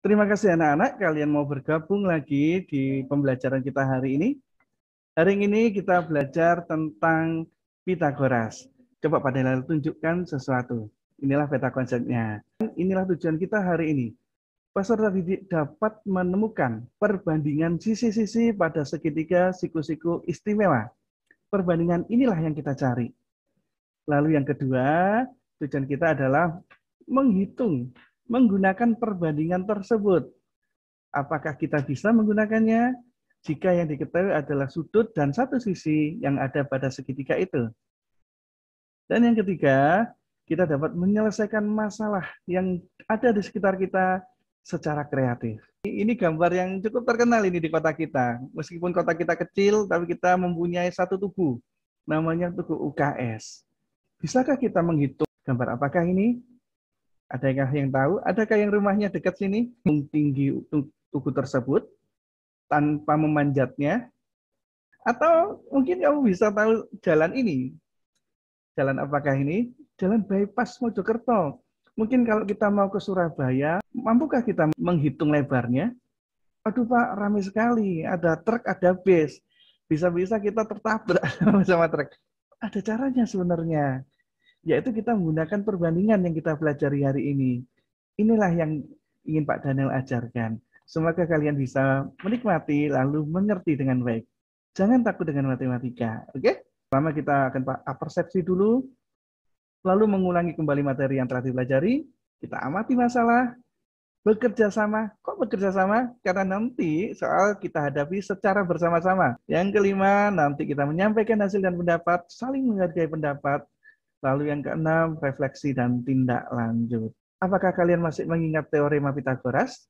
Terima kasih anak-anak, kalian mau bergabung lagi di pembelajaran kita hari ini. Hari ini kita belajar tentang Pitagoras. Coba Pak Delal tunjukkan sesuatu. Inilah peta konsepnya. Inilah tujuan kita hari ini. Peserta didik dapat menemukan perbandingan sisi-sisi pada segitiga siku-siku istimewa. Perbandingan inilah yang kita cari. Lalu yang kedua, tujuan kita adalah menghitung menggunakan perbandingan tersebut. Apakah kita bisa menggunakannya jika yang diketahui adalah sudut dan satu sisi yang ada pada segitiga itu. Dan yang ketiga, kita dapat menyelesaikan masalah yang ada di sekitar kita secara kreatif. Ini gambar yang cukup terkenal ini di kota kita. Meskipun kota kita kecil, tapi kita mempunyai satu tugu. Namanya Tugu UKS. Bisakah kita menghitung gambar apakah ini? Adakah yang tahu? Adakah yang rumahnya dekat sini? Tinggi tugu tersebut tanpa memanjatnya? Atau mungkin kamu bisa tahu jalan ini? Jalan apakah ini? Jalan bypass Mojokerto. Mungkin kalau kita mau ke Surabaya, mampukah kita menghitung lebarnya? Aduh Pak, ramai sekali. Ada truk, ada bis. Bisa-bisa kita tertabrak sama truk. Ada caranya sebenarnya. Yaitu kita menggunakan perbandingan yang kita pelajari hari ini. Inilah yang ingin Pak Daniel ajarkan. Semoga kalian bisa menikmati lalu mengerti dengan baik. Jangan takut dengan matematika, oke? Pertama kita akan persepsi dulu, lalu mengulangi kembali materi yang telah dipelajari, kita amati masalah, bekerja sama. Kok bekerja sama? Karena nanti soal kita hadapi secara bersama-sama. Yang kelima, nanti kita menyampaikan hasil dan pendapat, saling menghargai pendapat. Lalu yang keenam, refleksi dan tindak lanjut. Apakah kalian masih mengingat teorema Pitagoras?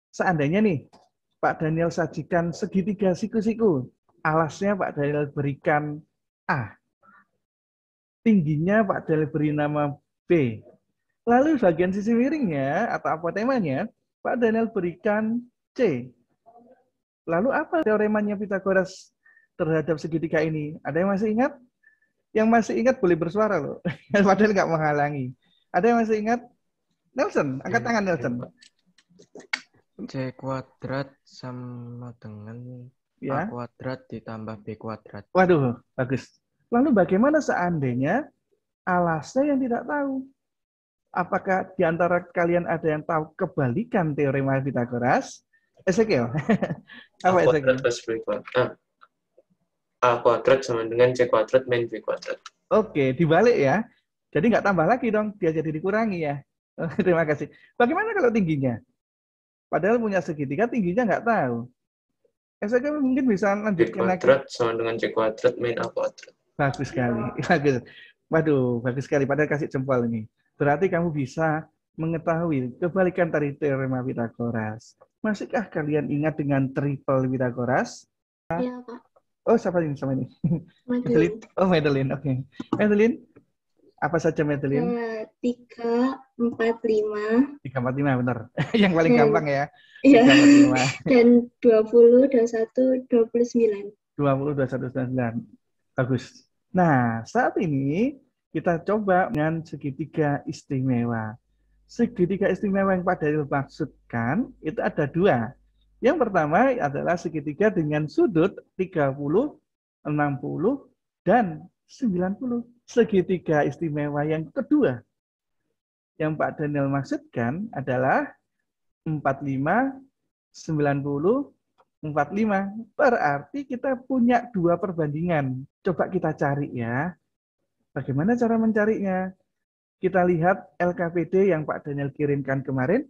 Seandainya nih, Pak Daniel sajikan segitiga siku-siku. Alasnya Pak Daniel berikan A. Tingginya Pak Daniel beri nama B. Lalu bagian sisi miringnya atau apotemanya, Pak Daniel berikan C. Lalu apa teoremanya Pitagoras terhadap segitiga ini? Ada yang masih ingat? Yang masih ingat boleh bersuara loh. Padahal nggak menghalangi. Ada yang masih ingat? Nelson, angkat tangan Nelson. C kuadrat sama dengan Ya. A kuadrat ditambah B kuadrat. Waduh, bagus. Lalu bagaimana seandainya alasnya yang tidak tahu? Apakah di antara kalian ada yang tahu kebalikan teorema Pitagoras? Ezekiel. Apa A kuadrat Ezekiel? plus B kuadrat. A kuadrat sama dengan C kuadrat min B kuadrat. Oke, dibalik ya. Jadi nggak tambah lagi dong, dia jadi dikurangi ya. Terima kasih. Bagaimana kalau tingginya? Padahal punya segitiga, tingginya nggak tahu. Ezekiel mungkin bisa B lanjutkan lagi. kuadrat sama dengan C kuadrat min A kuadrat. Bagus sekali. Bagus. Waduh, bagus sekali. Padahal kasih jempol ini. Berarti kamu bisa mengetahui kebalikan dari teorema Pitagoras. Masihkah kalian ingat dengan triple Pitagoras? Iya, Pak. Oh, siapa ini sama ini? Madeline. Oh, Madeline. Oke. Madeline, apa saja Madeline? 3, 4, 5. 3, 4, 5, benar. Yang paling gampang ya. Iya. 3, 4, 5. Dan 20, 21, 29. 20, 21, 29. Bagus. Nah, saat ini kita coba dengan segitiga istimewa. Segitiga istimewa yang Pak Daryl maksudkan itu ada dua. Yang pertama adalah segitiga dengan sudut 30, 60, dan 90. Segitiga istimewa yang kedua yang Pak Daniel maksudkan adalah 45, 90, 45. Berarti kita punya dua perbandingan. Coba kita cari ya. Bagaimana cara mencarinya? Kita lihat LKPD yang Pak Daniel kirimkan kemarin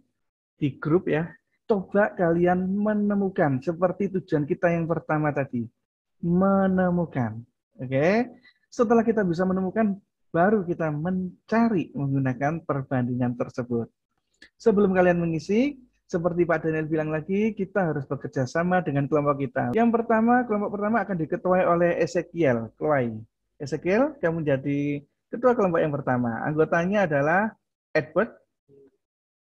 di grup ya. Coba kalian menemukan seperti tujuan kita yang pertama tadi. Menemukan. Oke. Setelah kita bisa menemukan, baru kita mencari menggunakan perbandingan tersebut. Sebelum kalian mengisi, seperti Pak Daniel bilang lagi, kita harus bekerja sama dengan kelompok kita. Yang pertama, kelompok pertama akan diketuai oleh Ezekiel. Ezekiel, kamu jadi ketua kelompok yang pertama. Anggotanya adalah Edward,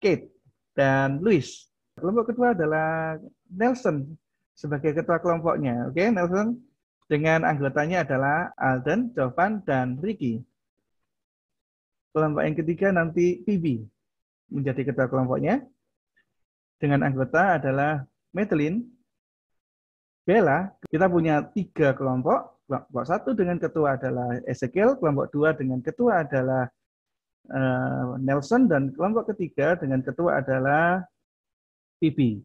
Kate, dan Louis. Kelompok kedua adalah Nelson sebagai ketua kelompoknya. Oke, Nelson. Dengan anggotanya adalah Alden, Jovan, dan Ricky. Kelompok yang ketiga nanti Phoebe menjadi ketua kelompoknya. dengan anggota adalah Madeline, Bella. Kita punya 3 kelompok. Kelompok 1 dengan ketua adalah Ezekiel, kelompok 2 dengan ketua adalah Nelson, dan kelompok ketiga dengan ketua adalah Pipi.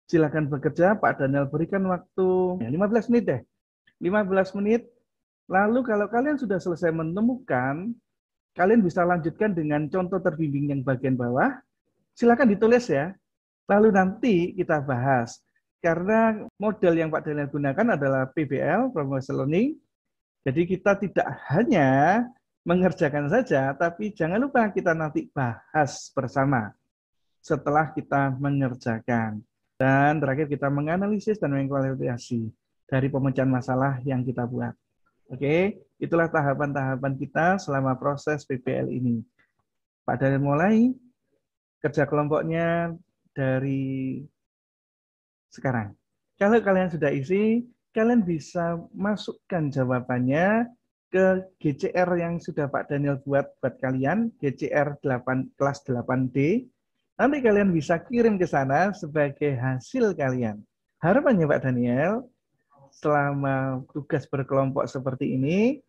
Silakan bekerja, Pak Daniel berikan waktu 15 menit deh. 15 menit. Lalu kalau kalian sudah selesai menemukan, kalian bisa lanjutkan dengan contoh terbimbing yang bagian bawah. Silakan ditulis ya. Lalu nanti kita bahas. Karena model yang Pak Daniel gunakan adalah PBL, Professional Learning. Jadi kita tidak hanya mengerjakan saja, tapi jangan lupa kita nanti bahas bersama setelah kita mengerjakan. Dan terakhir kita menganalisis dan mengklarifikasi dari pemecahan masalah yang kita buat. Oke, itulah tahapan-tahapan kita selama proses PBL ini. Pak Daniel mulai kerja kelompoknya dari sekarang. Kalau kalian sudah isi, kalian bisa masukkan jawabannya ke GCR yang sudah Pak Daniel buat kalian, GCR 8, kelas 8D. Nanti kalian bisa kirim ke sana sebagai hasil kalian. Harapannya Pak Daniel, selama tugas berkelompok seperti ini,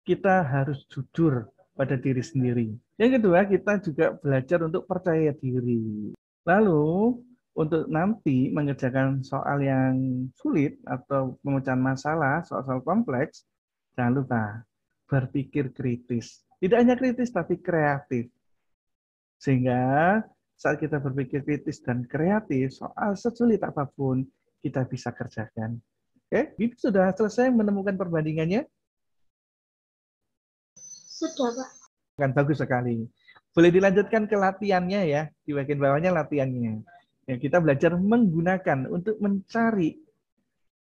kita harus jujur pada diri sendiri. Yang kedua, kita juga belajar untuk percaya diri. Lalu, untuk nanti mengerjakan soal yang sulit atau pemecahan masalah, soal-soal kompleks, jangan lupa berpikir kritis. Tidak hanya kritis, tapi kreatif. Sehingga saat kita berpikir kritis dan kreatif, soal sesulit apapun, kita bisa kerjakan. Oke, Bibi sudah selesai menemukan perbandingannya? Sudah, Pak. Kan bagus sekali. Boleh dilanjutkan ke latihannya ya, di bagian bawahnya latihannya. Ya, kita belajar menggunakan untuk mencari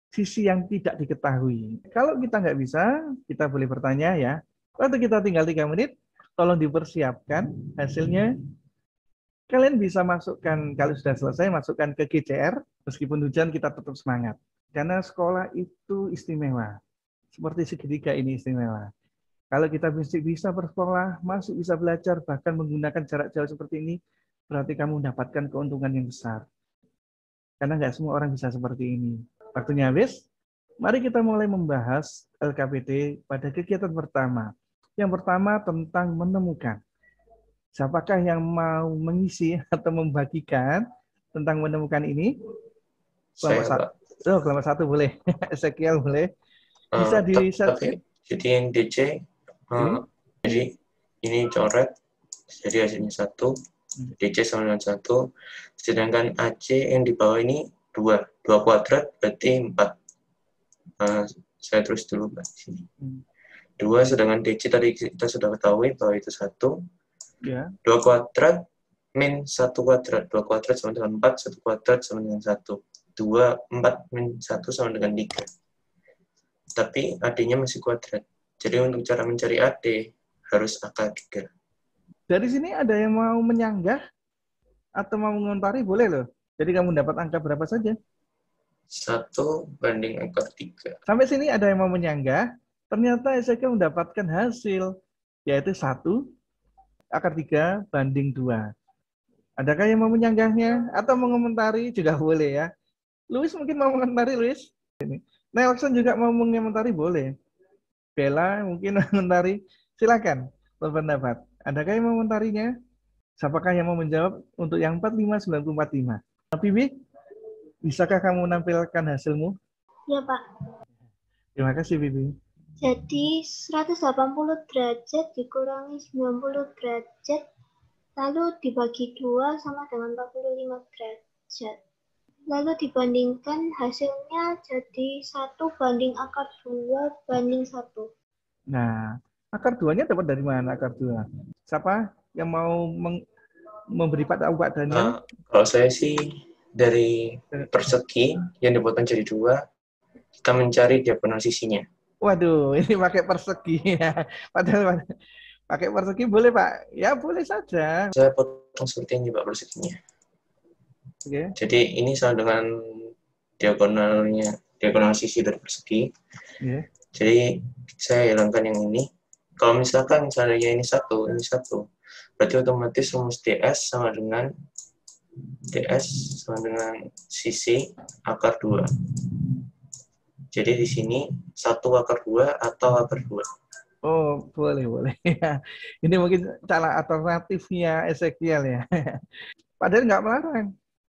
sisi yang tidak diketahui. Kalau kita nggak bisa, kita boleh bertanya ya. Waktu kita tinggal 3 menit, tolong dipersiapkan hasilnya. Kalian bisa masukkan, kalau sudah selesai, masukkan ke GCR. Meskipun hujan, kita tetap semangat. Karena sekolah itu istimewa. Seperti segitiga ini istimewa. Kalau kita bisa bersekolah, masuk bisa belajar, bahkan menggunakan jarak jauh seperti ini, berarti kamu mendapatkan keuntungan yang besar. Karena nggak semua orang bisa seperti ini. Waktunya habis. Mari kita mulai membahas LKPD pada kegiatan pertama. Yang pertama tentang menemukan. Siapakah yang mau mengisi atau membagikan tentang menemukan ini? Saya, Pak. Kelompok 1 boleh. Ezekiel boleh. Bisa di-share. Jadi yang DC, jadi ini coret, jadi hasilnya 1. DC sama dengan 1, sedangkan AC yang di bawah ini 2 kuadrat berarti 4. Saya terus dulu Pak sini. 2 sedangkan DC tadi kita sudah ketahui bahwa itu 1. Ya. 2 kuadrat min 1 kuadrat. 2 kuadrat sama dengan 4, 1 kuadrat sama dengan 1. 2, 4 min 1 sama dengan 3. Tapi AD-nya masih kuadrat. Jadi untuk cara mencari AD harus angka 3. Dari sini ada yang mau menyanggah atau mau mengomentari, boleh loh. Jadi kamu dapat angka berapa saja? 1 banding akar 3. Sampai sini ada yang mau menyanggah. Ternyata Ezekiel mendapatkan hasil, yaitu 1 akar 3 banding 2. Adakah yang mau menyanggahnya atau mengomentari? Juga boleh ya. Luis mungkin mau mengomentari, Luis. Nelson juga mau mengomentari, boleh. Bella mungkin mengomentari. Silakan berpendapat. Adakah yang mau mengomentarinya? Siapakah yang mau menjawab untuk yang 45945? Bibi, bisakah kamu menampilkan hasilmu? Ya, Pak. Terima kasih, Bibi. Jadi 180 derajat dikurangi 90 derajat, lalu dibagi 2 sama dengan 45 derajat. Lalu dibandingkan hasilnya jadi 1 banding akar 2 banding 1. Nah, akar 2-nya dapat dari mana akar 2? Siapa yang mau memberi Pak Daniel? Kalau saya sih dari persegi yang dipotong jadi 2, kita mencari diagonal sisinya. Waduh, ini pakai persegi ya. Padahal pakai persegi boleh Pak? Ya boleh saja. Saya potong seperti ini Pak perseginya. Okay. Jadi ini sama dengan diagonal sisi dari persegi. Yeah. Jadi saya hilangkan yang ini. Kalau misalnya ini satu, berarti otomatis rumus DS sama dengan ds sama dengan sisi akar 2. Jadi di sini 1 akar 2 atau akar 2. Oh, boleh, boleh. Ini mungkin cara alternatifnya Ezekiel ya. Padahal nggak melarang.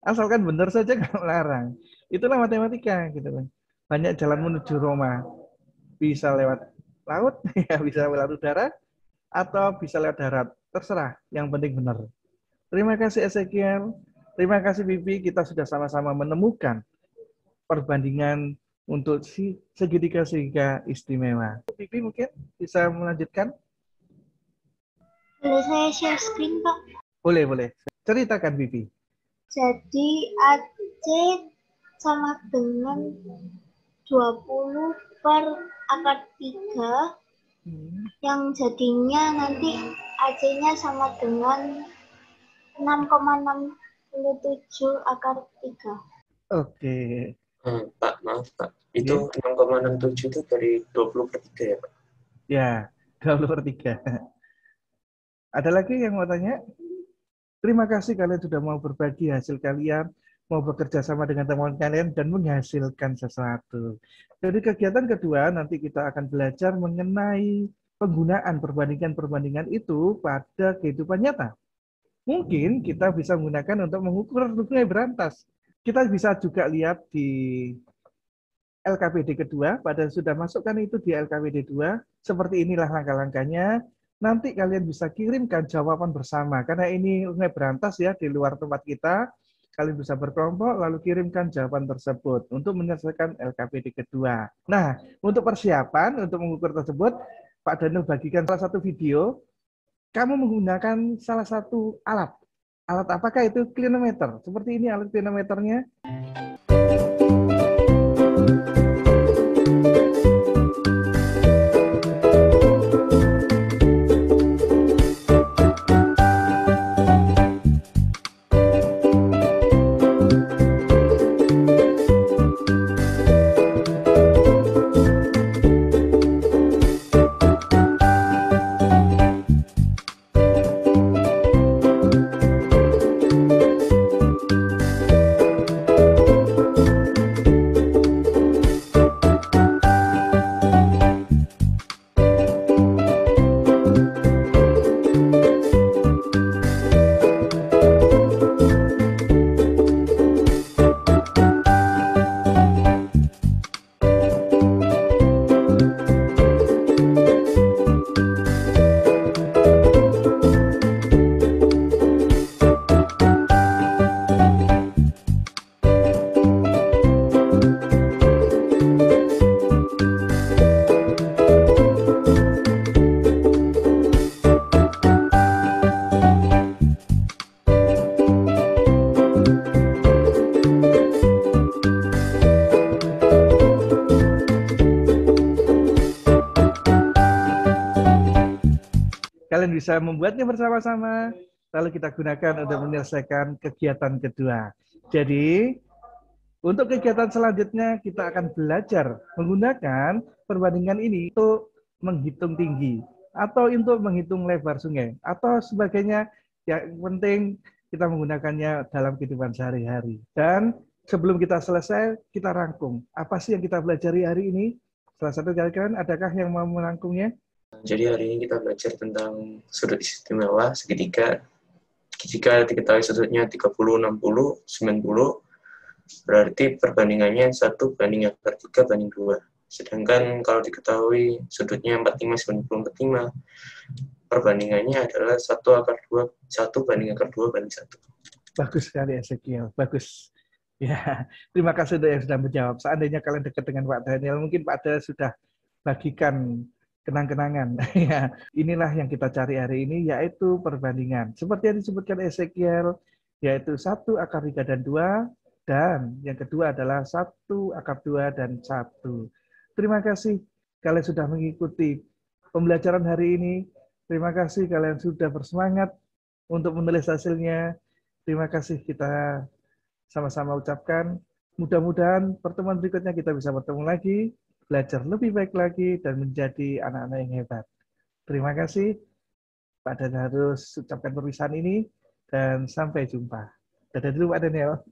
Asalkan benar saja nggak melarang. Itulah matematika gitu kan. Banyak jalan menuju Roma. Bisa lewat laut, ya bisa lewat udara, atau bisa lewat darat. Terserah, yang penting benar. Terima kasih Ezekiel. Terima kasih Bibi, kita sudah sama-sama menemukan perbandingan untuk segitiga-segitiga istimewa. Bibi mungkin bisa melanjutkan? Boleh saya share screen, Pak? Boleh, boleh. Ceritakan Bibi. Jadi AC sama dengan 20 per akar 3, yang jadinya nanti AC-nya sama dengan 6,67 akar 3. Oke. Pak, maaf Pak. Itu 6,67 itu dari 20 per 3 ya Pak? Ya, 20 per 3. Ada lagi yang mau tanya? Terima kasih kalian sudah mau berbagi hasil kalian, mau bekerja sama dengan teman kalian, dan menghasilkan sesuatu. Jadi kegiatan kedua, nanti kita akan belajar mengenai penggunaan perbandingan-perbandingan itu pada kehidupan nyata. Mungkin kita bisa menggunakan untuk mengukur sungai berantas. Kita bisa juga lihat di LKPD kedua, pada sudah masukkan itu di LKPD 2, seperti inilah langkah-langkahnya. Nanti kalian bisa kirimkan jawaban bersama, karena ini sungai berantas ya, di luar tempat kita. Kalian bisa berkelompok, lalu kirimkan jawaban tersebut untuk menyelesaikan LKPD kedua. Nah, untuk persiapan, untuk mengukur tersebut, Pak Danu bagikan salah satu video, kamu menggunakan salah satu alat. Alat apakah itu? Clinometer. Seperti ini alat clinometernya. Kalian bisa membuatnya bersama-sama, lalu kita gunakan untuk menyelesaikan kegiatan kedua. Jadi, untuk kegiatan selanjutnya kita akan belajar menggunakan perbandingan ini untuk menghitung tinggi, atau untuk menghitung lebar sungai, atau sebagainya. Yang penting kita menggunakannya dalam kehidupan sehari-hari. Dan sebelum kita selesai, kita rangkum. Apa sih yang kita pelajari hari ini? Salah satu dari kalian, adakah yang mau merangkumnya? Jadi hari ini kita belajar tentang sudut istimewa segitiga. Jika diketahui sudutnya 30, 60, 90, berarti perbandingannya 1 banding akar 3 banding 2. Sedangkan kalau diketahui sudutnya 45, 90, 45, perbandingannya adalah 1 akar 2, 1 banding akar 2 banding 1. Bagus sekali Ezekiel, bagus. Ya, terima kasih untuk yang sudah menjawab. Seandainya kalian dekat dengan Pak Daniel, mungkin Pak Daniel sudah bagikan kenang-kenangan. Ya, inilah yang kita cari hari ini, yaitu perbandingan. Seperti yang disebutkan Ezekiel, yaitu 1 akar 3 dan 2, dan yang kedua adalah 1 akar 2 dan 1. Terima kasih kalian sudah mengikuti pembelajaran hari ini. Terima kasih kalian sudah bersemangat untuk menulis hasilnya. Terima kasih kita sama-sama ucapkan. Mudah-mudahan pertemuan berikutnya kita bisa bertemu lagi, belajar lebih baik lagi, dan menjadi anak-anak yang hebat. Terima kasih. Pak Dan harus ucapkan perpisahan ini, dan sampai jumpa. Dadah dulu Pak Daniel.